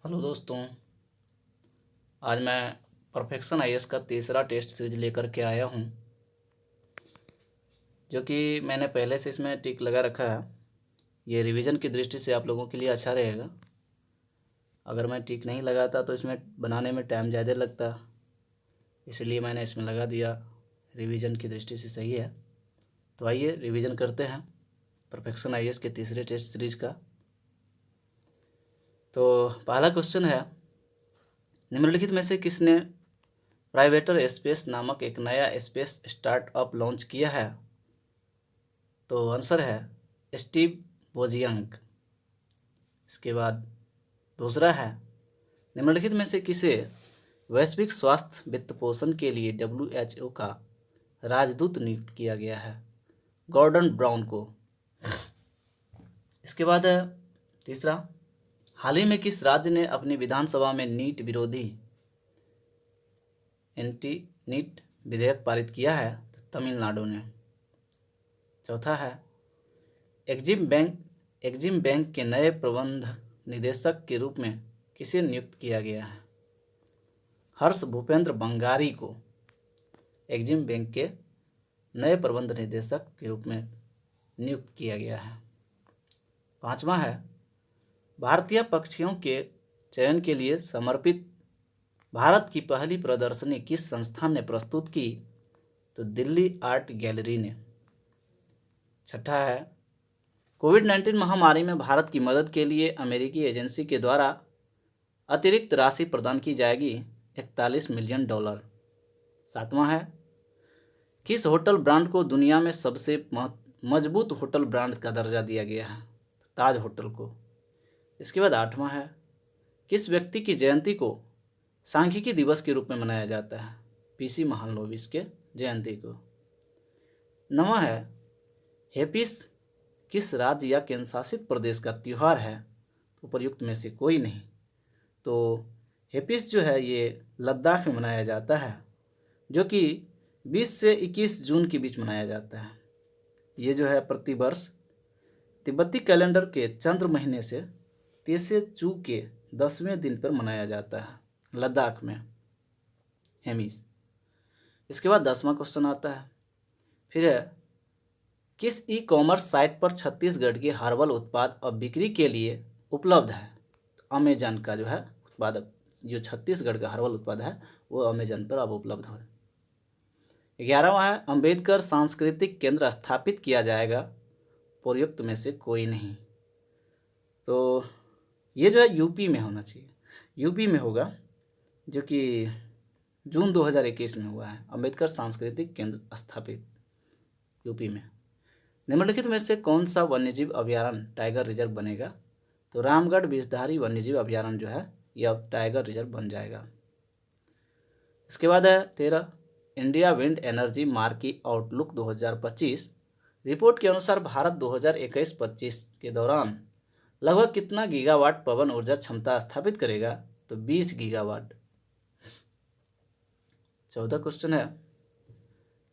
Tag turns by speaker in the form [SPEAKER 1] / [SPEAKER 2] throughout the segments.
[SPEAKER 1] Hello दोस्तों। आज मैं परफेक्शन आईएएस का तीसरा टेस्ट सीरीज लेकर के आया हूं, जो कि मैंने पहले से इसमें टिक लगा रखा है। ये रिवीजन की दृष्टि से आप लोगों के लिए अच्छा रहेगा। अगर मैं टिक नहीं लगाता तो इसमें बनाने में टाइम ज़्यादा लगता, इसलिए मैंने इसमें लगा दिया। रिवीजन की दृष्टि से सही है। तो आइए रिवीजन करते हैं परफेक्शन आईएएस के तीसरे टेस्ट सीरीज का। तो पहला क्वेश्चन है, निम्नलिखित में से किसने प्राइवेटर स्पेस नामक एक नया स्पेस स्टार्टअप लॉन्च किया है? तो आंसर है स्टीव वोजियांग। इसके बाद दूसरा है, निम्नलिखित में से किसे वैश्विक स्वास्थ्य वित्त पोषण के लिए WHO का राजदूत नियुक्त किया गया है? गॉर्डन ब्राउन को। इसके बाद है तीसरा, हाल ही में किस राज्य ने अपनी विधानसभा में नीट विरोधी एंटी नीट विधेयक पारित किया है? तो तमिलनाडु ने। चौथा है, एग्जिम बैंक के नए प्रबंध निदेशक के रूप में किसे नियुक्त किया गया है? हर्ष भूपेंद्र बंगारी को एग्जिम बैंक के नए प्रबंध निदेशक के रूप में नियुक्त किया गया है। पांचवा है, भारतीय पक्षियों के चयन के लिए समर्पित भारत की पहली प्रदर्शनी किस संस्थान ने प्रस्तुत की? तो दिल्ली आर्ट गैलरी ने। छठा है, कोविड-19 महामारी में भारत की मदद के लिए अमेरिकी एजेंसी के द्वारा अतिरिक्त राशि प्रदान की जाएगी, $41 मिलियन। सातवां है, किस होटल ब्रांड को दुनिया में सबसे मजबूत होटल ब्रांड का दर्जा दिया गया है? ताज होटल को। इसके बाद आठवां है, किस व्यक्ति की जयंती को सांख्यिकी दिवस के रूप में मनाया जाता है? PC महालनोबिस के जयंती को। नौवां है, हेपिस किस राज्य या केंद्र शासित प्रदेश का त्यौहार है? तो उपर्युक्त में से कोई नहीं। तो हेपिस जो है ये लद्दाख में मनाया जाता है, जो कि 20 से 21 जून के बीच मनाया जाता है। ये जो है प्रतिवर्ष तिब्बती कैलेंडर के चंद्र महीने से तेसे चू के 10वें दिन पर मनाया जाता है लद्दाख में, हेमिस। इसके बाद 10वां क्वेश्चन आता है, फिर है, किस ई कॉमर्स साइट पर छत्तीसगढ़ के हर्बल उत्पाद अब बिक्री के लिए उपलब्ध है? अमेजन का जो है उत्पाद, जो छत्तीसगढ़ का हर्बल उत्पाद है वो अमेजन पर अब उपलब्ध है। 11वां है, अंबेडकर सांस्कृतिक केंद्र स्थापित किया जाएगा, उपयुक्त में से कोई नहीं। तो ये जो है यूपी में होना चाहिए, यूपी में होगा, जो कि जून 2021 में हुआ है। अंबेडकर सांस्कृतिक केंद्र स्थापित यूपी में। निम्नलिखित में से कौन सा वन्यजीव अभ्यारण्य टाइगर रिजर्व बनेगा? तो रामगढ़ विषधारी वन्यजीव अभ्यारण्य जो है यह अब टाइगर रिजर्व बन जाएगा। इसके बाद है 13, India wind energy marquee outlook 2025 report के अनुसार भारत 2021-25 के दौरान लगभग कितना गीगावाट पवन ऊर्जा क्षमता स्थापित करेगा? तो 20 गीगावाट। 14 क्वेश्चन है,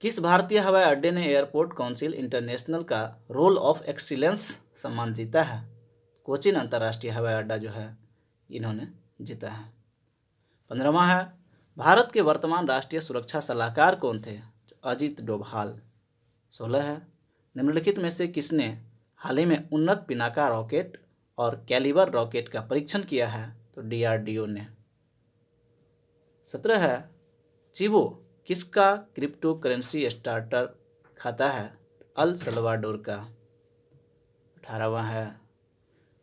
[SPEAKER 1] किस भारतीय हवाई अड्डे ने एयरपोर्ट काउंसिल इंटरनेशनल का रोल ऑफ एक्सीलेंस सम्मान जीता है? कोचीन अंतर्राष्ट्रीय हवाई अड्डा जो है इन्होंने जीता है। 15वां है, भारत के वर्तमान राष्ट्रीय सुरक्षा सलाहकार कौन थे? अजीत डोभाल। 16 है, निम्नलिखित में से किसने हाल ही में उन्नत पिनाका रॉकेट और कैलिबर रॉकेट का परीक्षण किया है? तो DRDO ने। 17 है, चिवो किसका क्रिप्टो करेंसी स्टार्टर खाता है? अल सल्वाडोर का। 18वां है,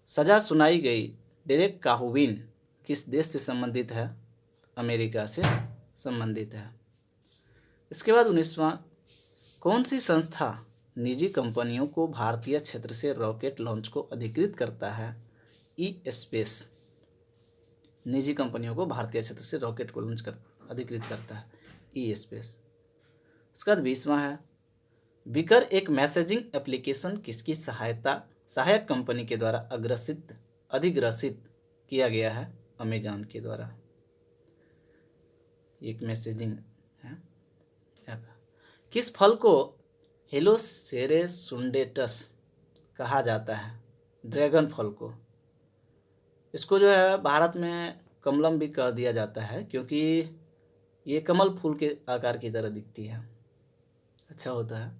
[SPEAKER 1] सजा सुनाई गई डेरेक काहुविन किस देश से संबंधित है? अमेरिका से संबंधित है। इसके बाद 19वां, कौन सी संस्था निजी कंपनियों को भारतीय क्षेत्र से रॉकेट लॉन्च को अधिकृत करता है? ई स्पेस निजी कंपनियों को भारतीय क्षेत्र से रॉकेट को लॉन्च कर अधिकृत करता है, ई स्पेस। उसके बाद 20वां है, बिकर एक मैसेजिंग एप्लीकेशन किसकी सहायक कंपनी के द्वारा अधिग्रसित किया गया है? अमेजॉन के द्वारा। एक मैसेजिंग है ऐप। किस फल को हेलोसेरेसुंडेटस कहा जाता है? ड्रैगन फल को। इसको जो है भारत में कमलम भी कह दिया जाता है, क्योंकि ये कमल फूल के आकार की तरह दिखती है, अच्छा होता है।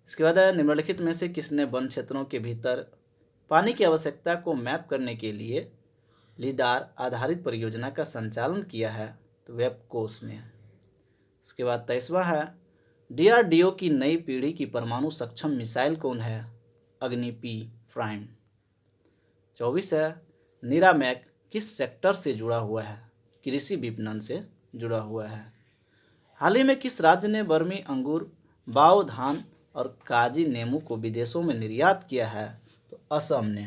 [SPEAKER 1] इसके बाद है, निम्नलिखित में से किसने वन क्षेत्रों के भीतर पानी की आवश्यकता को मैप करने के लिए लीडार आधारित परियोजना का संचालन किया है? तो वेबकोस ने। इसके बाद 23वां है, डीआरडीओ की नई पीढ़ी की परमाणु सक्षम मिसाइल कौन है? अग्नि-P प्राइम। 24 है, नीरामैक किस सेक्टर से जुड़ा हुआ है? कृषि विपणन से जुड़ा हुआ है। हाल ही में किस राज्य ने बर्मी अंगूर, बाओ धान और काजी नींबू को विदेशों में निर्यात किया है? तो असम ने।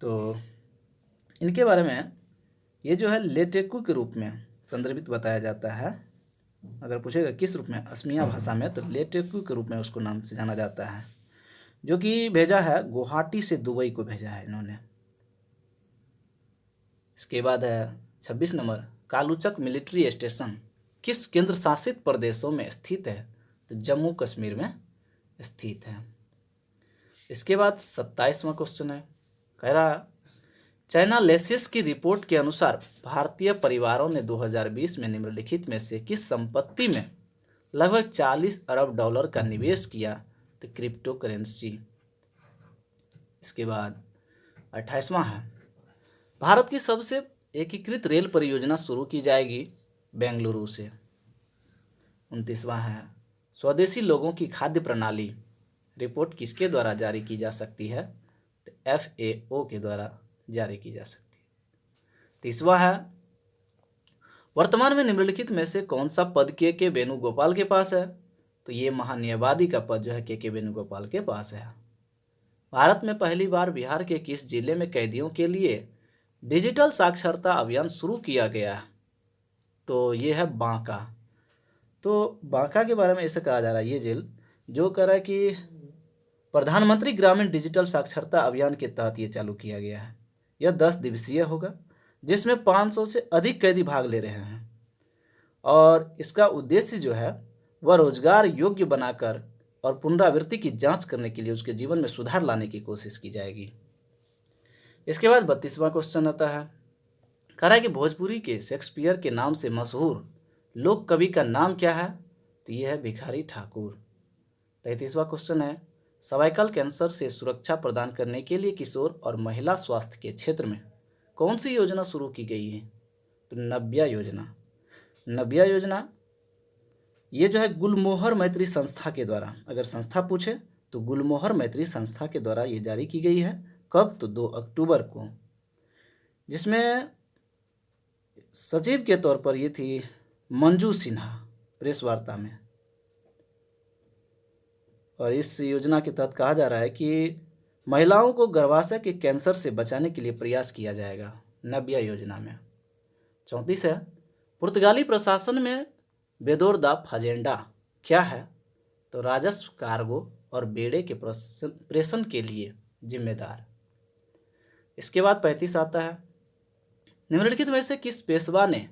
[SPEAKER 1] तो इनके बारे में ये जो है लेटेकू के रूप में संदर्भित बताया जाता है। अगर पूछेगा किस रूप में, असमिया भाषा में, तो लेटेकू के रूप में उसको नाम से जाना जाता है, जो कि भेजा है गुवाहाटी से दुबई को भेजा है इन्होंने। इसके बाद है 26 नंबर, कालूचक मिलिट्री स्टेशन किस केंद्र शासित प्रदेशों में स्थित है? तो जम्मू कश्मीर में स्थित है। इसके बाद 27वां क्वेश्चन है, कह रहा चाइनालिसिस की रिपोर्ट के अनुसार भारतीय परिवारों ने 2020 में निम्नलिखित में से किस संपत्ति में लगभग 40 अरब डॉलर का निवेश किया? तो क्रिप्टो करेंसी। इसके बाद 28वां है, भारत की सबसे एकीकृत रेल परियोजना शुरू की जाएगी बेंगलुरु से। 29वां है, स्वदेशी लोगों की खाद्य प्रणाली रिपोर्ट किसके द्वारा जारी की जा सकती है? तो FAO के द्वारा जारी की जा सकती है। 30वां है, वर्तमान में निम्नलिखित में से कौन सा पद के वेणुगोपाल के पास है? तो ये महान्यायवादी का पद जो है के वेणुगोपाल के पास है। भारत में पहली बार बिहार के किस जिले में कैदियों के लिए डिजिटल साक्षरता अभियान शुरू किया गया? तो ये है बांका। तो बांका के बारे में ऐसा कहा जा रहा है, ये जेल जो कह रहा है कि प्रधानमंत्री ग्रामीण डिजिटल साक्षरता अभियान के तहत ये चालू किया गया है। यह 10 दिवसीय होगा, जिसमें 500 से अधिक कैदी भाग ले रहे हैं, और इसका उद्देश्य जो है वह रोजगार योग्य बनाकर और पुनरावृत्ति की जांच करने के लिए उसके जीवन में सुधार लाने की कोशिश की जाएगी। इसके बाद 32वां क्वेश्चन आता है, कह रहा है कि भोजपुरी के शेक्सपियर के नाम से मशहूर लोक कवि का नाम क्या है? तो यह है भिखारी ठाकुर। 33वां क्वेश्चन है, सर्वाइकल कैंसर से सुरक्षा प्रदान करने के लिए किशोर और महिला स्वास्थ्य के क्षेत्र में कौन सी योजना शुरू की गई है? तो नव्या योजना। नव्या योजना ये जो है गुलमोहर मैत्री संस्था के द्वारा, अगर संस्था पूछे तो गुलमोहर मैत्री संस्था के द्वारा ये जारी की गई है। कब? तो 2 अक्टूबर को, जिसमें सचिव के तौर पर ये थी मंजू सिन्हा प्रेस वार्ता में। और इस योजना के तहत कहा जा रहा है कि महिलाओं को गर्भाशय के कैंसर से बचाने के लिए प्रयास किया जाएगा नव्या योजना में। 34 है, पुर्तगाली प्रशासन में बेदोर दा फाजेंडा क्या है? तो राजस्व, कार्गो और बेड़े के प्रेषण के लिए जिम्मेदार। इसके बाद 35 आता है, निम्नलिखित में से किस पेशवा ने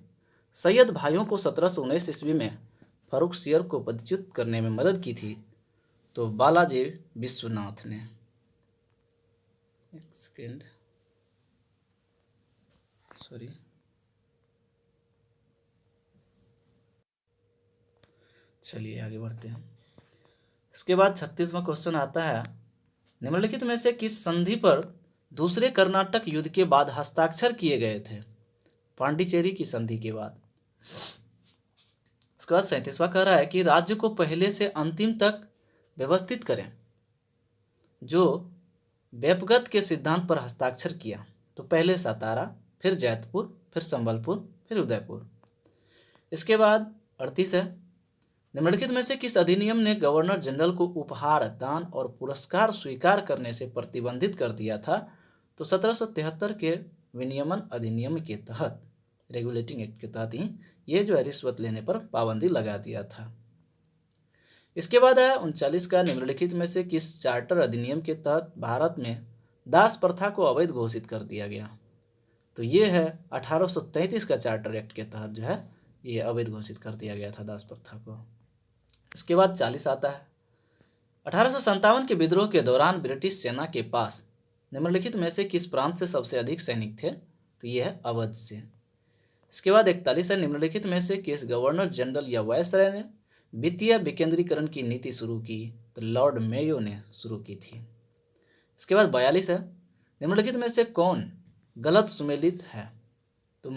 [SPEAKER 1] सैयद भाइयों को 1719 ईस्वी में फर्रुखसियर को पदच्युत करने में मदद की थी? तो बालाजी विश्वनाथ ने। एक सेकेंड, सॉरी। चलिए आगे बढ़ते हैं। इसके बाद 36वां क्वेश्चन आता है, निम्नलिखित में से किस संधि पर दूसरे कर्नाटक युद्ध के बाद हस्ताक्षर किए गए थे? पांडिचेरी की संधि के बाद। उसके बाद 37वां कह रहा है कि राज्य को पहले से अंतिम तक व्यवस्थित करें जो व्यपगत के सिद्धांत पर हस्ताक्षर किया। तो पहले सातारा, फिर जैतपुर, फिर संबलपुर, फिर उदयपुर। इसके बाद 38 है, निम्नलिखित में से किस अधिनियम ने गवर्नर जनरल को उपहार, दान और पुरस्कार स्वीकार करने से प्रतिबंधित कर दिया था? तो 1773 के विनियमन अधिनियम के तहत, रेगुलेटिंग एक्ट के तहत ही ये जो है रिश्वत लेने पर पाबंदी लगा दिया था। इसके बाद है 39 का, निम्नलिखित में से किस चार्टर अधिनियम के तहत भारत में दास प्रथा को अवैध घोषित कर दिया गया? तो ये है 1833 का चार्टर एक्ट के तहत जो है ये अवैध घोषित कर दिया गया था दास प्रथा को। इसके बाद 40 आता है, 1857 के विद्रोह के दौरान ब्रिटिश सेना के पास निम्नलिखित में से किस प्रांत से सबसे अधिक सैनिक थे? तो ये है अवध से। इसके बाद 41 है, निम्नलिखित में से किस गवर्नर जनरल या वायसराय ने वित्तीय विकेंद्रीकरण की नीति शुरू की? तो लॉर्ड मेयो ने शुरू की थी। इसके बाद 42 है, निम्नलिखित में से कौन गलत सुमेलित है? तो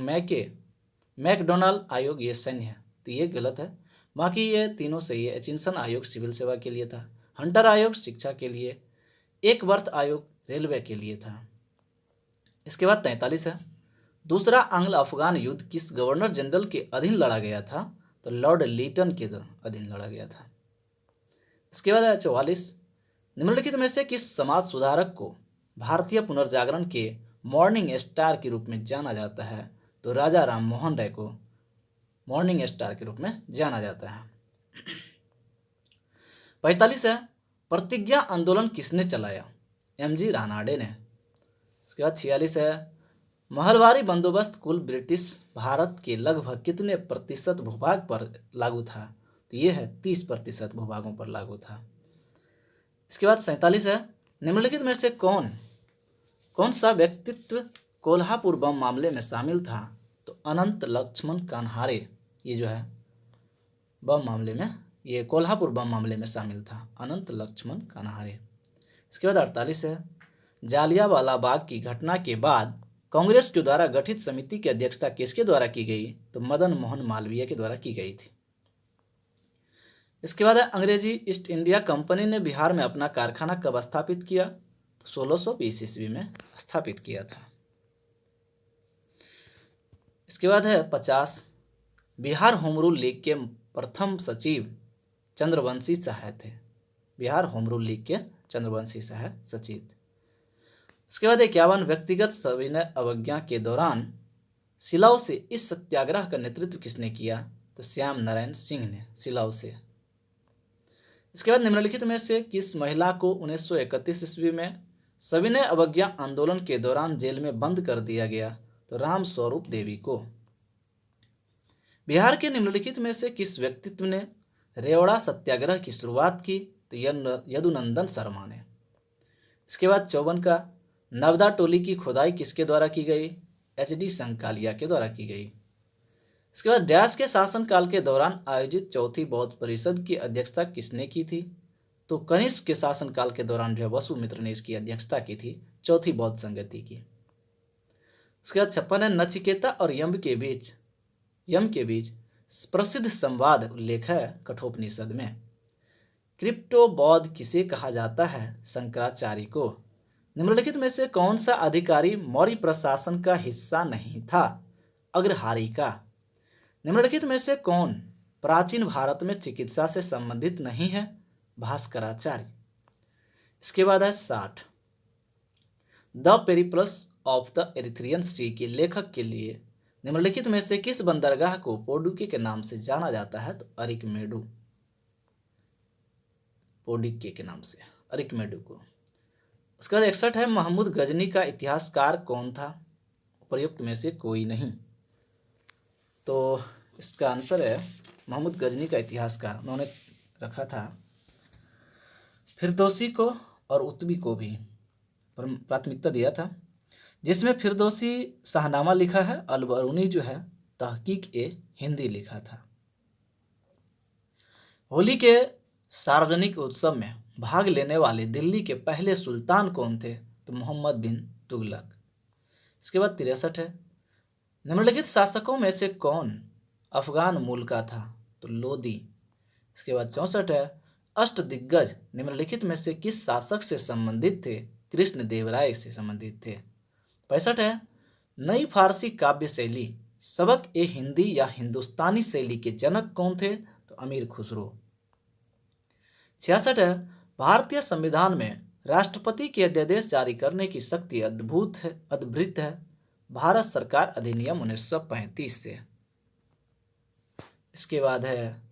[SPEAKER 1] मैकडोनाल्ड आयोग ये सैन्य है, तो ये गलत है। बाकी ये तीनों सही है। एचिंसन आयोग सिविल सेवा के लिए था, हंटर आयोग शिक्षा के लिए, एक वर्थ आयोग रेलवे के लिए था। इसके बाद 43 है, दूसरा आंग्ल अफगान युद्ध किस गवर्नर जनरल के अधीन लड़ा गया था? तो लॉर्ड लीटन के अधीन लड़ा गया था। इसके बाद है 44, निम्नलिखित में से किस समाज सुधारक को भारतीय पुनर्जागरण के मॉर्निंग स्टार के रूप में जाना जाता है? तो राजा राम मोहन राय को मॉर्निंग स्टार के रूप में जाना जाता है। 45 है, प्रतिज्ञा आंदोलन किसने चलाया? एमजी रानाडे ने। इसके बाद 46 है, महलवारी बंदोबस्त कुल ब्रिटिश भारत के लगभग कितने प्रतिशत भूभाग पर लागू था? तो ये है 30% भूभागों पर लागू था। इसके बाद 47 है, निम्नलिखित में से कौन सा व्यक्तित्व कोल्हापुर बम मामले में शामिल था? तो अनंत लक्ष्मण कन्हारे, ये जो है बम मामले में, ये कोल्हापुर बम मामले में शामिल था, अनंत लक्ष्मण कन्हारे। इसके बाद 48 है, जालियांवाला बाग की घटना के बाद कांग्रेस के द्वारा गठित समिति की अध्यक्षता किसके द्वारा की गई? तो मदन मोहन मालवीय के द्वारा की गई थी। इसके बाद अंग्रेजी ईस्ट इंडिया कंपनी ने बिहार में अपना कारखाना कब स्थापित किया? तो 1620 ईस्वी में स्थापित किया था। इसके बाद है 50, बिहार होम रूल लीग के प्रथम सचिव चंद्रवंशी सहाय थे। बिहार होम रूल लीग के चंद्रवंशी सहाय सचिव। इसके बाद 51, व्यक्तिगत सविनय अवज्ञा के दौरान सिलाव से इस सत्याग्रह का नेतृत्व किसने किया? तो श्याम नारायण सिंह ने सिलाव से। इसके बाद निम्नलिखित में से किस महिला को 1931 ईस्वी में सविनय अवज्ञा आंदोलन के दौरान जेल में बंद कर दिया गया? तो राम स्वरूप देवी को। बिहार के निम्नलिखित में से किस व्यक्तित्व ने रेवड़ा सत्याग्रह की शुरुआत की? तो यदुनंदन शर्मा ने। इसके बाद 54 का, नवदा टोली की खुदाई किसके द्वारा की गई? एच.डी. संकालिया के द्वारा की गई। इसके बाद डैश के शासनकाल के दौरान आयोजित चौथी बौद्ध परिषद की अध्यक्षता किसने की थी? तो कनिष्क के शासनकाल के दौरान जो है वसुमित्र ने इसकी अध्यक्षता की थी, चौथी बौद्ध संगति की। इसके बाद 56 है, नचिकेता और यम के बीच प्रसिद्ध संवाद उल्लेख है कठोपनिषद में। क्रिप्टो बौद्ध किसे कहा जाता है? शंकराचार्य को। निम्नलिखित में से कौन सा अधिकारी मौर्य प्रशासन का हिस्सा नहीं था? अग्रहारी का। निम्नलिखित में से कौन प्राचीन भारत में चिकित्सा से संबंधित नहीं है? भास्कराचार्य। इसके बाद है 60, the Periplus of the Erythraean Sea के लेखक के लिए निम्नलिखित में से किस बंदरगाह को पोडुके के नाम से जाना जाता है? तो अरिकमेडु, पोडुके के नाम से अरिकमेडु को। उसके बाद 61 है, महमूद गजनी का इतिहासकार कौन था? प्रयुक्त में से कोई नहीं। तो इसका आंसर है महमूद गजनी का इतिहासकार उन्होंने रखा था फिरदौसी को और उतबी को भी प्राथमिकता दिया था, जिसमें फिरदौसी शाहनामा लिखा है, अलबरूनी जो है तहकीक ए हिंदी लिखा था। होली के सार्वजनिक उत्सव में भाग लेने वाले दिल्ली के पहले सुल्तान कौन थे? तो मोहम्मद बिन तुगलक। इसके बाद 63 है, निम्नलिखित शासकों में से कौन अफगान मूल का था? तो लोदी। इसके बाद 64 है, अष्टदिग्गज निम्नलिखित में से किस शासक से संबंधित थे? कृष्ण देवराय से संबंधित थे। 65 है, नई फारसी काव्य शैली सबक ए हिंदी या हिंदुस्तानी शैली के जनक कौन थे? तो अमीर खुसरो। 66 है, भारतीय संविधान में राष्ट्रपति के अध्यादेश जारी करने की शक्ति अद्भुत है। भारत सरकार अधिनियम 1935 से। इसके बाद है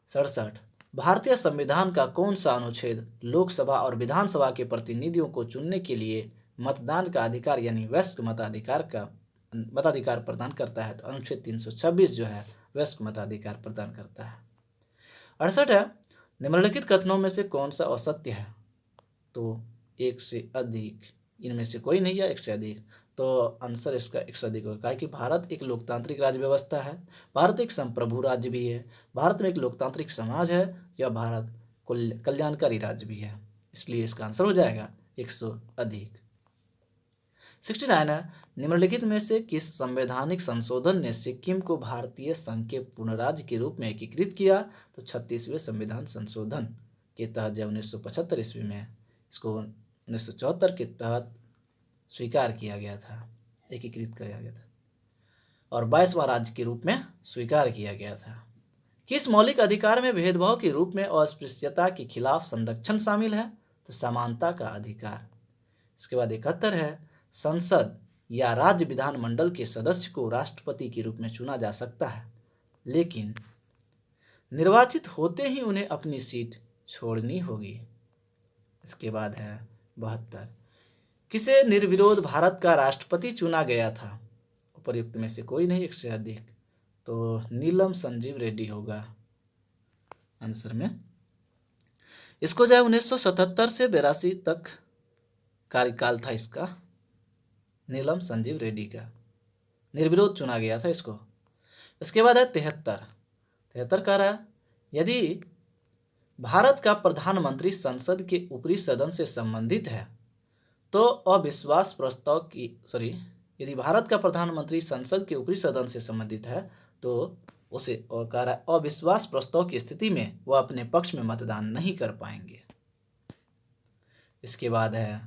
[SPEAKER 1] 67, भारतीय संविधान का कौन सा अनुच्छेद लोकसभा और विधानसभा के प्रतिनिधियों को चुनने के लिए मतदान का अधिकार यानी वयस्क मताधिकार प्रदान करता है? तो अनुच्छेद 326 जो है वयस्क मताधिकार प्रदान करता है। 68 है, निम्नलिखित कथनों में से कौन सा असत्य है? तो एक से अधिक इनमें से कोई नहीं या एक से अधिक। तो आंसर इसका एक से अधिक होगा, काहे कि भारत एक लोकतांत्रिक राज्य व्यवस्था है, भारत एक संप्रभु राज्य भी है, भारत में एक लोकतांत्रिक समाज है, या भारत कल्याणकारी राज्य भी है। इसलिए इसका आंसर हो जाएगा 100 अधिक। 69 है, निम्नलिखित में से किस संवैधानिक संशोधन ने सिक्किम को भारतीय संघ के पूर्ण राज्य के रूप में एकीकृत किया? तो 36वें संविधान संशोधन के तहत जब 1975 ईस्वी में इसको 1974 के तहत स्वीकार किया गया था, एकीकृत किया गया था और 22वां राज्य के रूप में स्वीकार किया गया था। किस मौलिक अधिकार में भेदभाव के रूप में अस्पृश्यता के खिलाफ संरक्षण शामिल है? तो समानता का अधिकार। इसके बाद 71 है, संसद या राज्य विधानमंडल के सदस्य को राष्ट्रपति के रूप में चुना जा सकता है, लेकिन निर्वाचित होते ही उन्हें अपनी सीट छोड़नी होगी। इसके बाद है 72, किसे निर्विरोध भारत का राष्ट्रपति चुना गया था? उपर्युक्त में से कोई नहीं, एक से अधिक। तो नीलम संजीव रेड्डी होगा आंसर में। इसको जो है 1977 से 82 तक कार्यकाल था इसका, नीलम संजीव रेड्डी का, निर्विरोध चुना गया था इसको। इसके बाद है 73 कह रहा है, यदि भारत का प्रधानमंत्री संसद के ऊपरी सदन से संबंधित है तो अविश्वास प्रस्ताव की यदि भारत का प्रधानमंत्री संसद के ऊपरी सदन से संबंधित है तो उसे कह रहा है अविश्वास प्रस्ताव की स्थिति में वह अपने पक्ष में मतदान नहीं कर पाएंगे। इसके बाद है,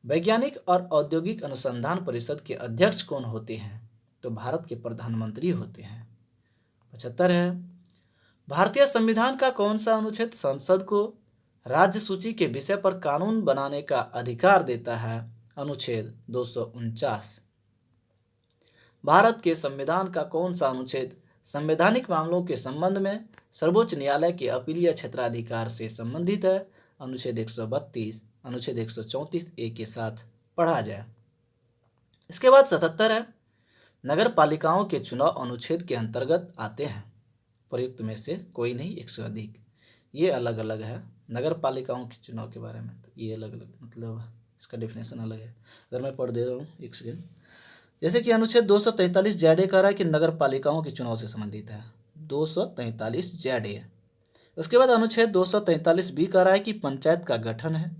[SPEAKER 1] वैज्ञानिक और औद्योगिक अनुसंधान परिषद के अध्यक्ष कौन होते हैं? तो भारत के प्रधानमंत्री होते हैं। 75 है, भारतीय संविधान का कौन सा अनुच्छेद संसद को राज्य सूची के विषय पर कानून बनाने का अधिकार देता है? अनुच्छेद 249। भारत के संविधान का कौन सा अनुच्छेद संवैधानिक मामलों के संबंध में सर्वोच्च न्यायालय के अपीलीय क्षेत्राधिकार से संबंधित है? अनुच्छेद 132, अनुच्छेद 134 ए के साथ पढ़ा जाए। इसके बाद 77 है, नगर पालिकाओं के चुनाव अनुच्छेद के अंतर्गत आते हैं। प्रयुक्त में से कोई नहीं, एक से अधिक। ये अलग अलग है नगर पालिकाओं के चुनाव के बारे में, तो ये अलग अलग मतलब इसका डेफिनेशन अलग है। अगर मैं पढ़ दे रहा हूँ एक सेकेंड, जैसे कि अनुच्छेद 243 जेड कह रहा है कि नगर पालिकाओं के चुनाव से संबंधित है, 243 जेड। उसके बाद अनुच्छेद 243 बी कह रहा है कि पंचायत का गठन है।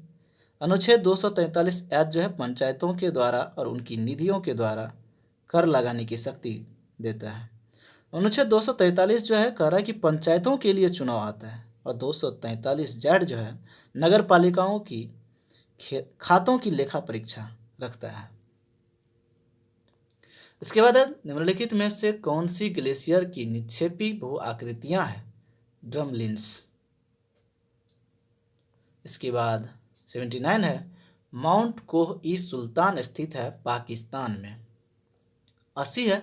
[SPEAKER 1] अनुच्छेद 243 एच जो है पंचायतों के द्वारा और उनकी निधियों के द्वारा कर लगाने की शक्ति देता है। अनुच्छेद 243 जो है कह रहा है कि पंचायतों के लिए चुनाव आता है, और 243 जेड जो है नगर पालिकाओं की खातों की लेखा परीक्षा रखता है। इसके बाद निम्नलिखित में से कौन सी ग्लेशियर की निक्षेपी बहु आकृतियां हैं? ड्रमलिन्स। इसके बाद 79 है, माउंट कोह ई सुल्तान स्थित है पाकिस्तान में। 80 है,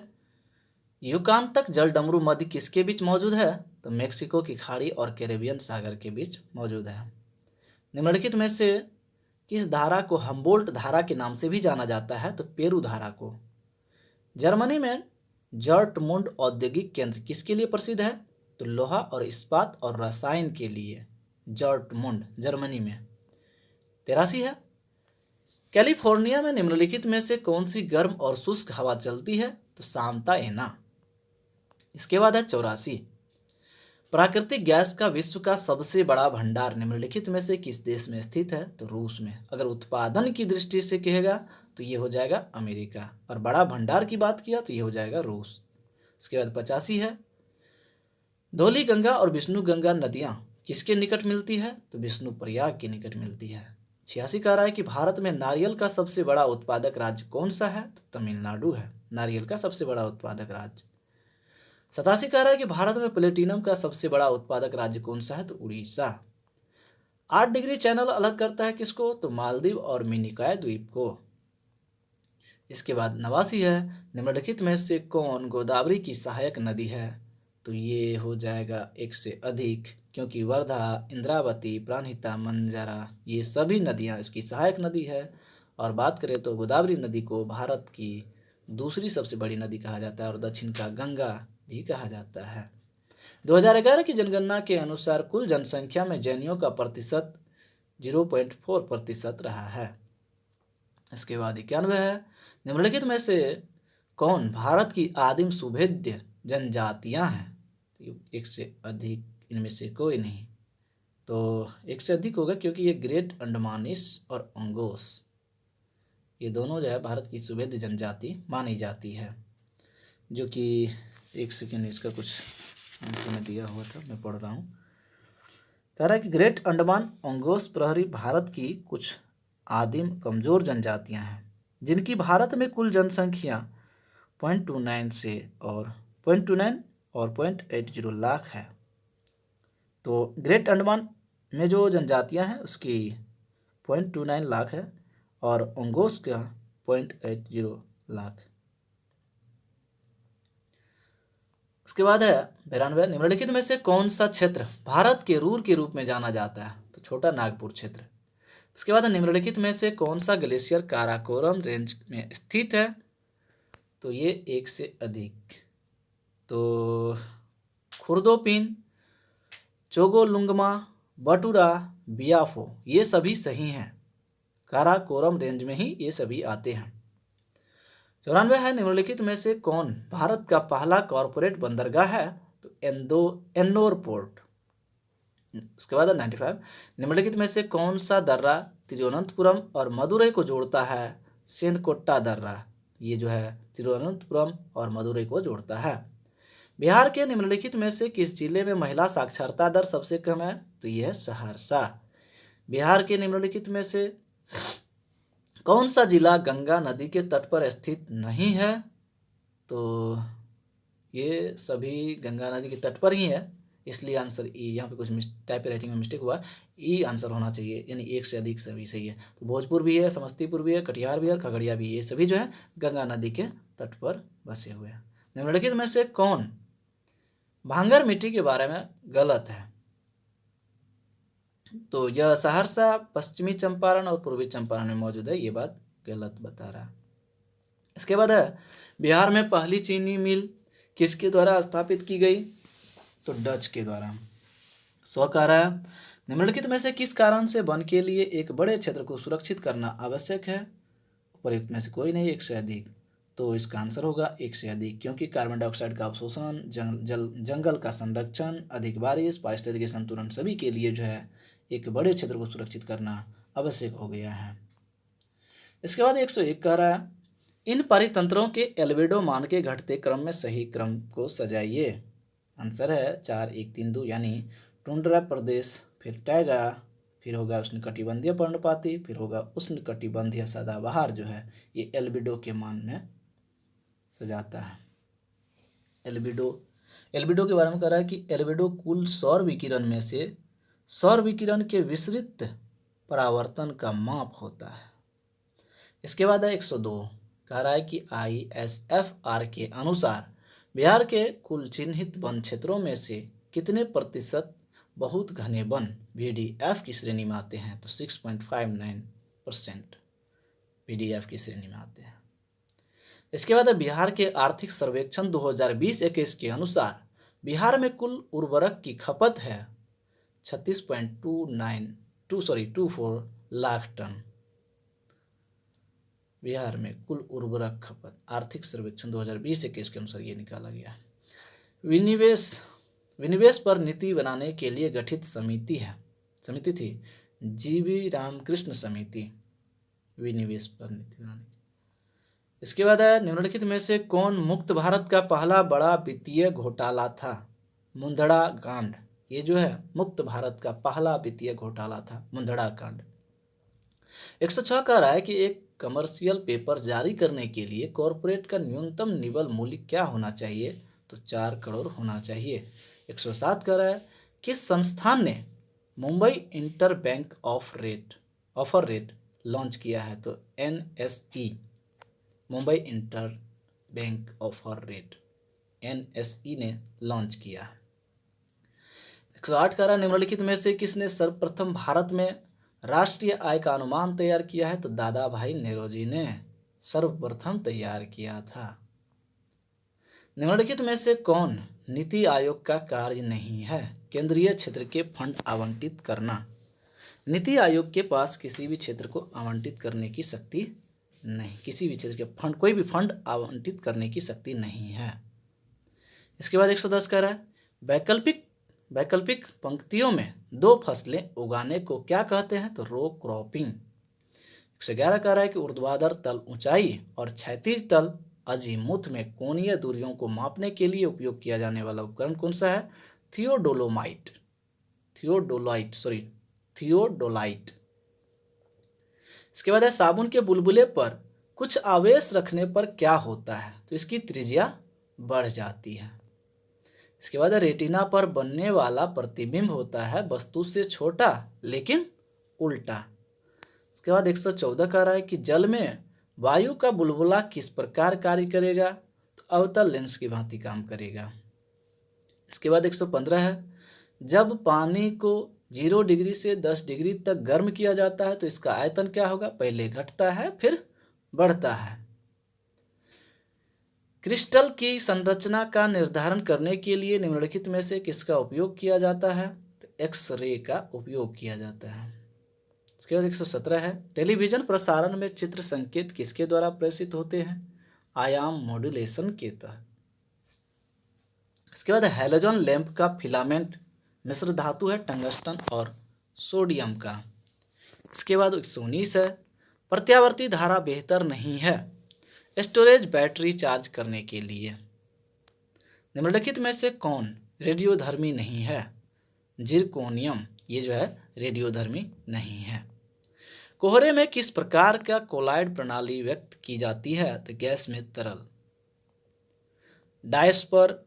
[SPEAKER 1] युकान तक जल डमरू मध्य किसके बीच मौजूद है? तो मेक्सिको की खाड़ी और कैरेबियन सागर के बीच मौजूद है। निम्नलिखित में से किस धारा को हम्बोल्ट धारा के नाम से भी जाना जाता है? तो पेरू धारा को। जर्मनी में जॉर्टमुंड औद्योगिक केंद्र किसके लिए प्रसिद्ध है? तो लोहा और इस्पात और रसायन के लिए। जॉर्टमुंड जर्मनी में। 83 है, कैलिफोर्निया में निम्नलिखित में से कौन सी गर्म और शुष्क हवा चलती है? तो सांता एना। इसके बाद है 84, प्राकृतिक गैस का विश्व का सबसे बड़ा भंडार निम्नलिखित में से किस देश में स्थित है? तो रूस में। अगर उत्पादन की दृष्टि से कहेगा तो ये हो जाएगा अमेरिका, और बड़ा भंडार की बात किया तो ये हो जाएगा रूस। इसके बाद 85 है, धौली गंगा और विष्णु गंगा नदियां किसके निकट मिलती है? तो विष्णु प्रयाग के निकट मिलती है। 86 कह रहा है कि भारत में नारियल का सबसे बड़ा उत्पादक राज्य कौन सा है? तो तमिलनाडु है नारियल का सबसे बड़ा उत्पादक राज्य। 87 कह रहा है कि भारत में प्लेटिनम का सबसे बड़ा उत्पादक राज्य कौन सा है? तो उड़ीसा। 8 डिग्री चैनल अलग करता है किसको? तो मालदीव और मिनिकॉय द्वीप को। इसके बाद 89 है, निम्नलिखित में से कौन गोदावरी की सहायक नदी है? तो ये हो जाएगा एक से अधिक, क्योंकि वर्धा, इंद्रावती, प्राणहिता, मंजरा ये सभी नदियाँ इसकी सहायक नदी है। और बात करें तो गोदावरी नदी को भारत की दूसरी सबसे बड़ी नदी कहा जाता है और दक्षिण का गंगा भी कहा जाता है। 2011 की जनगणना के अनुसार कुल जनसंख्या में जैनियों का प्रतिशत 0.4% रहा है। इसके बाद 91 है, निम्नलिखित में से कौन भारत की आदिम सुभेद्य जनजातियां हैं? तो एक से अधिक इनमें से कोई नहीं, तो एक से अधिक होगा क्योंकि ये ग्रेट अंडमानिस और ओंगोस ये दोनों जो है भारत की सुभेद्य जनजाति मानी जाती है। जो कि एक सेकेंड इसका कुछ आंसर में दिया हुआ था, मैं पढ़ रहा हूँ। कह रहा है कि ग्रेट अंडमान ओंगोस प्रहरी भारत की कुछ आदिम कमजोर जनजातियां हैं जिनकी भारत में कुल जनसंख्या 0.29 से और 0.29 और 0.80 लाख है। तो ग्रेट अंडमान में जो जनजातियां हैं उसकी 0.29 लाख है और ओंगोस का 0.80 लाख। उसके बाद है 92, निम्नलिखित में से कौन सा क्षेत्र भारत के रूर के रूप में जाना जाता है? तो छोटा नागपुर क्षेत्र। इसके बाद निम्नलिखित में से कौन सा ग्लेशियर काराकोरम रेंज में स्थित है? तो ये एक से अधिक, तो खुर्दोपिन, चोगोलुंगमा, बटुरा, बियाफो ये सभी सही हैं। काराकोरम रेंज में ही ये सभी आते हैं। 94 है, निम्नलिखित में से कौन भारत का पहला कॉरपोरेट बंदरगाह है? तो एन्नोर पोर्ट। उसके बाद 95, निम्नलिखित में से कौन सा दर्रा तिरुवनंतपुरम और मदुरई को जोड़ता है? सेनकोट्टा दर्रा, ये जो है तिरुवनंतपुरम और मदुरई को जोड़ता है। बिहार के निम्नलिखित में से किस जिले में महिला साक्षरता दर सबसे कम है? तो यह है सहरसा। बिहार के निम्नलिखित में से कौन सा जिला गंगा नदी के तट पर स्थित नहीं है? तो ये सभी गंगा नदी के तट पर ही है, इसलिए आंसर ई। यहाँ पे कुछ टाइप राइटिंग में मिस्टेक हुआ, ई आंसर होना चाहिए, यानी एक से अधिक सभी सही है। तो भोजपुर भी है, समस्तीपुर भी है, कटिहार भी है, खगड़िया भी है, ये सभी जो है गंगा नदी के तट पर बसे हुए हैं। निम्नलिखित में से कौन भांगर मिट्टी के बारे में गलत है? तो यह सहरसा, पश्चिमी चंपारण और पूर्वी चंपारण में मौजूद है, ये बात गलत बता रहा है। इसके बाद है बिहार में पहली चीनी मिल किसके द्वारा स्थापित की गई? तो डच के द्वारा। 100 कह रहा है, निम्नलिखित में से किस कारण से वन के लिए एक बड़े क्षेत्र को सुरक्षित करना आवश्यक है? उपयुक्त में से कोई नहीं, एक से अधिक। तो इसका आंसर होगा एक से अधिक, क्योंकि कार्बन डाइऑक्साइड का अवशोषण, जंगल का संरक्षण, अधिक बारिश, पारिस्थितिक संतुलन सभी के लिए जो है एक बड़े क्षेत्र को सुरक्षित करना आवश्यक हो गया है। इसके बाद 101 कह रहा है, इन परितंत्रों के एल्बिडो मान के घटते क्रम में सही क्रम को सजाइए। आंसर है 4 1 3 2, यानी टुंड्रा प्रदेश, फिर टैगा, फिर होगा उष्णकटिबंधीय पर्णपाती, फिर होगा उष्णकटिबंधीय सदाबहार जो है ये एल्बिडो के मान में सजाता है। एल्बिडो के बारे में कह रहा है कि एल्बिडो कुल सौर विकिरण में से सौर विकिरण के विसरित परावर्तन का माप होता है। इसके बाद है 102, कह रहा है कि ISFR के अनुसार बिहार के कुल चिन्हित वन क्षेत्रों में से कितने प्रतिशत बहुत घने वन VDF की श्रेणी में आते हैं? तो 6.59% VDF की श्रेणी में आते हैं। इसके बाद बिहार के आर्थिक सर्वेक्षण 2020-21 के अनुसार बिहार में कुल उर्वरक की खपत है 36.24 लाख टन। बिहार में कुल उर्वरक खपत आर्थिक सर्वेक्षण 2020-21 के अनुसार ये निकाला गया। विनिवेश पर नीति बनाने के लिए गठित समिति थी GV रामकृष्ण समिति, विनिवेश पर नीति बनाने। इसके बाद है, निम्नलिखित में से कौन मुक्त भारत का पहला बड़ा वित्तीय घोटाला था? मुंदड़ा कांड, ये जो है मुक्त भारत का पहला वित्तीय घोटाला था, मुंदड़ा कांड। 106 कह रहा है कि एक कमर्शियल पेपर जारी करने के लिए कॉरपोरेट का न्यूनतम निवल मूल्य क्या होना चाहिए? तो 4 करोड़ होना चाहिए। 107 कह रहा है, किस संस्थान ने Mumbai inter bank offer rate launch किया है? तो NSE, Mumbai inter bank offer rate NSE ने लॉन्च किया है। 108 कह रहा है, निम्नलिखित में से किसने सर्वप्रथम भारत में राष्ट्रीय आय का अनुमान तैयार किया है? तो दादा भाई नेरोजी ने सर्वप्रथम तैयार किया था। निम्नलिखित में से कौन नीति आयोग का कार्य नहीं है? केंद्रीय क्षेत्र के फंड आवंटित करना। नीति आयोग के पास किसी भी क्षेत्र को आवंटित करने की शक्ति नहीं, किसी भी क्षेत्र के फंड, कोई भी फंड आवंटित करने की शक्ति नहीं है। इसके बाद 110 कह रहा है वैकल्पिक पंक्तियों में दो फसलें उगाने को क्या कहते हैं, तो रो क्रॉपिंग। 111 कह रहा है कि ऊर्ध्वाधर तल ऊंचाई और क्षैतिज तल अजीमुथ में कोणीय दूरियों को मापने के लिए उपयोग किया जाने वाला उपकरण कौन सा है, थियोडोलाइट। इसके बाद है साबुन के बुलबुले पर कुछ आवेश रखने पर क्या होता है, तो इसकी त्रिज्या बढ़ जाती है। इसके बाद रेटिना पर बनने वाला प्रतिबिंब होता है वस्तु से छोटा लेकिन उल्टा। इसके बाद 114 कह रहा है कि जल में वायु का बुलबुला किस प्रकार कार्य करेगा, तो अवतल लेंस की भांति काम करेगा। इसके बाद 115 है जब पानी को 0 डिग्री से 10 डिग्री तक गर्म किया जाता है तो इसका आयतन क्या होगा, पहले घटता है फिर बढ़ता है। क्रिस्टल की संरचना का निर्धारण करने के लिए निम्नलिखित में से किसका उपयोग किया जाता है, तो एक्स-रे का उपयोग किया जाता है। इसके बाद 117 है टेलीविजन प्रसारण में चित्र संकेत किसके द्वारा प्रेषित होते हैं, आयाम मॉड्यूलेशन के तहत। इसके बाद हैलोजन लैंप का फिलामेंट मिश्र धातु है टंगस्टन और सोडियम का। इसके बाद 119 है प्रत्यावर्ती धारा बेहतर नहीं है स्टोरेज बैटरी चार्ज करने के लिए। निम्नलिखित में से कौन रेडियोधर्मी नहीं है, जिरकोनियम, ये जो है रेडियोधर्मी नहीं है। कोहरे में किस प्रकार का कोलाइड प्रणाली व्यक्त की जाती है, तो गैस में तरल। डायस्पोर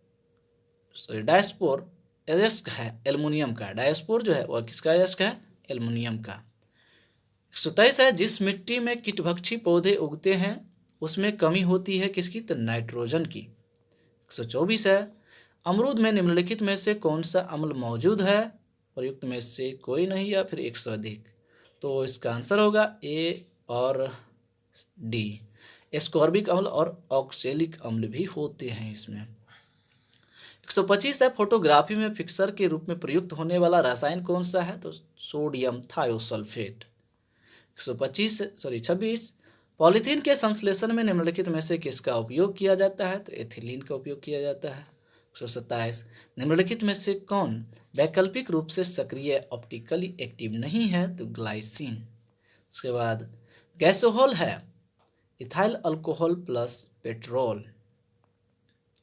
[SPEAKER 1] अयस्क है एल्युमिनियम का, डायस्पोर जो है वह किसका अयस्क है, एल्युमिनियम का। 123 है जिस मिट्टी में कीटभक्षी पौधे उगते हैं उसमें कमी होती है किसकी, तो नाइट्रोजन की। 124 है अमरूद में निम्नलिखित में से कौन सा अम्ल मौजूद है, प्रयुक्त में से कोई नहीं या फिर एक से अधिक, तो इसका आंसर होगा ए और डी। एस्कॉर्बिक अम्ल और ऑक्सैलिक अम्ल भी होते हैं इसमें। 125 है फोटोग्राफी में फिक्सर के रूप में प्रयुक्त होने वाला रसायन कौन सा है, तो सोडियम थायोसल्फेट। 26 पॉलीथीन के संश्लेषण में निम्नलिखित में से किसका उपयोग किया जाता है, तो एथिलीन का उपयोग किया जाता है। 127 निम्नलिखित में से कौन वैकल्पिक रूप से सक्रिय ऑप्टिकली एक्टिव नहीं है, तो ग्लाइसिन। इसके बाद गैसोहॉल है इथाइल अल्कोहल प्लस पेट्रोल।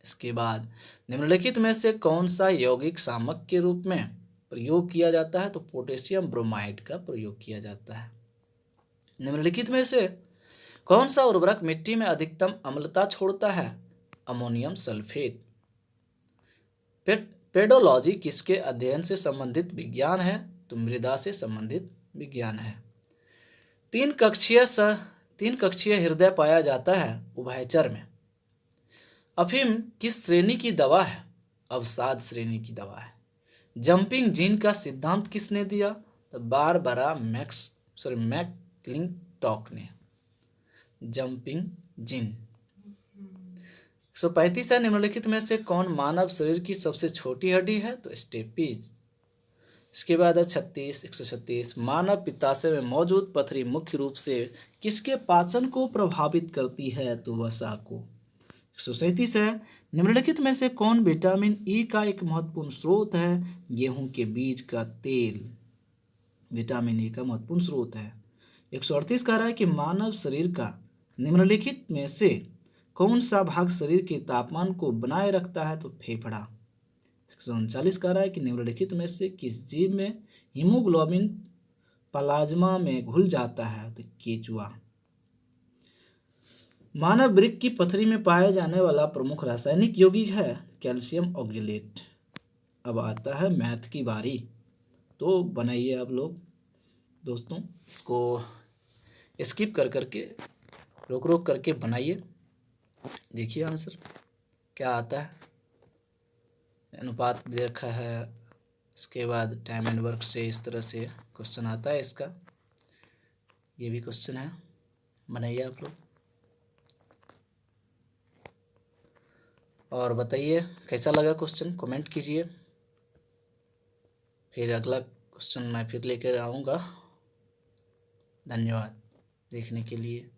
[SPEAKER 1] इसके बाद निम्नलिखित में से कौन सा यौगिक शामक के रूप में प्रयोग किया जाता है, तो पोटेशियम ब्रोमाइड का प्रयोग किया जाता है। निम्नलिखित में से कौन सा उर्वरक मिट्टी में अधिकतम अम्लता छोड़ता है, अमोनियम सल्फेट। पेडोलॉजी किसके अध्ययन से संबंधित विज्ञान है, तो मृदा से संबंधित विज्ञान है। तीन कक्षीय हृदय पाया जाता है उभयचर में। अफीम किस श्रेणी की दवा है, अवसाद श्रेणी की दवा है। जंपिंग जीन का सिद्धांत किसने दिया, तो बारबरा मैकक्लिंटॉक ने। Jumping gene. 135 है निम्नलिखित में से कौन मानव शरीर की सबसे छोटी हड्डी है, तो स्टेपीज। इसके बाद है 136 मानव पित्ताशय में मौजूद पथरी मुख्य रूप से किसके पाचन को प्रभावित करती है, तो वसा को। 137 है निम्नलिखित में से कौन विटामिन ई का एक महत्वपूर्ण स्रोत है, गेहूं के बीज का तेल विटामिन ई का महत्वपूर्ण स्रोत है। 138 कह रहा है कि मानव शरीर का निम्नलिखित में से कौन सा भाग शरीर के तापमान को बनाए रखता है, तो फेफड़ा। 139 कह रहा है कि निम्नलिखित में से किस जीव में हीमोग्लोबिन प्लाज्मा में घुल जाता है, तो केचुआ। मानव वृक्क की पथरी में पाया जाने वाला प्रमुख रासायनिक यौगिक है कैल्शियम ऑक्जेलेट। अब आता है मैथ की बारी, तो बनाइए आप लोग दोस्तों, इसको स्किप कर करके रोक करके बनाइए, देखिए आंसर क्या आता है। अनुपात दे रखा है, इसके बाद टाइम एंड वर्क से इस तरह से क्वेश्चन आता है इसका, ये भी क्वेश्चन है, बनाइए आप लोग और बताइए कैसा लगा क्वेश्चन, कमेंट कीजिए। फिर अगला क्वेश्चन मैं फिर लेकर आऊँगा। धन्यवाद देखने के लिए।